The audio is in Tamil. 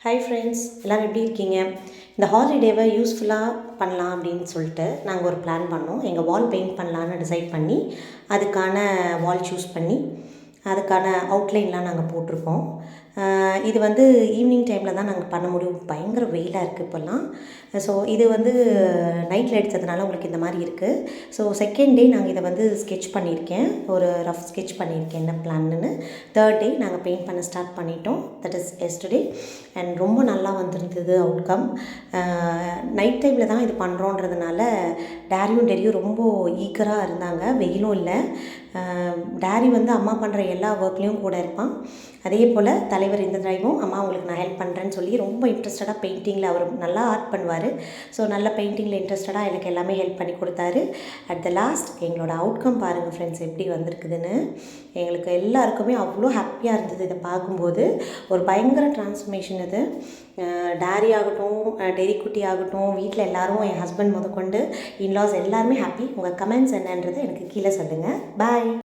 ஹாய் ஃப்ரெண்ட்ஸ், எல்லோரும் எப்படி இருக்கீங்க? இந்த ஹாலிடேவை யூஸ்ஃபுல்லாக பண்ணலாம் அப்படின்னு சொல்லிட்டு நாங்கள் ஒரு பிளான் பண்ணோம். எங்கள் வால் பெயிண்ட் பண்ணலான்னு டிசைட் பண்ணி அதுக்கான வால் சூஸ் பண்ணி அதுக்கான அவுட்லைன்லாம் நாங்கள் போட்டிருக்கோம். இது வந்து ஈவினிங் டைமில் தான் நாங்கள் பண்ண முடியும். பயங்கர வெயிலாக இருக்குது இப்போல்லாம். ஸோ இது வந்து நைட்டில் எடுத்ததுனால உங்களுக்கு இந்த மாதிரி இருக்குது. ஸோ செகண்ட் டே நாங்கள் இதை வந்து ஸ்கெட்ச் பண்ணியிருக்கேன். ஒரு ரஃப் ஸ்கெட்ச் பண்ணியிருக்கேன் என்ன பிளான்னு. தேர்ட் டே நாங்கள் பெயிண்ட் பண்ண ஸ்டார்ட் பண்ணிட்டோம். That is yesterday. அண்ட் ரொம்ப நல்லா வந்திருந்தது அவுட்கம். நைட் டைமில் தான் இது பண்ணுறோன்றதுனால டேரியும் ரொம்ப ஈகராக இருந்தாங்க. வெயிலும் இல்லை. டேரி வந்து அம்மா பண்ணுற எல்லா ஒர்க்லேயும் கூட இருப்பான். அதே போல் தலைவர் இந்த தடவையும் அம்மா உங்களுக்கு நான் ஹெல்ப் பண்ணுறேன்னு சொல்லி ரொம்ப இன்ட்ரெஸ்டடாக பெயிண்டிங்கில் அவர் நல்லா ஆர்ட் பண்ணுவார். ஸோ நல்ல பெயிண்டிங்கில் இன்ட்ரெஸ்டடாக எனக்கு எல்லாமே ஹெல்ப் பண்ணி கொடுத்தாரு. அட் த லாஸ்ட் எங்களோட அவுட்கம் பாருங்கள் ஃப்ரெண்ட்ஸ், எப்படி வந்திருக்குதுன்னு. எங்களுக்கு எல்லாருக்குமே அவ்வளோ ஹாப்பியாக இருந்தது இதை பார்க்கும்போது. ஒரு பயங்கர டிரான்ஸ்ஃபர்மேஷன் இது. டேரி ஆகட்டும், டெரி குட்டி ஆகட்டும், வீட்டில் எல்லோரும், என் ஹஸ்பண்ட் முதற்கொண்டு, இன்லாஸ் எல்லாருமே ஹாப்பி. உங்கள் கமெண்ட்ஸ் என்னன்றதை எனக்கு கீழே சொல்லுங்கள். பாய்.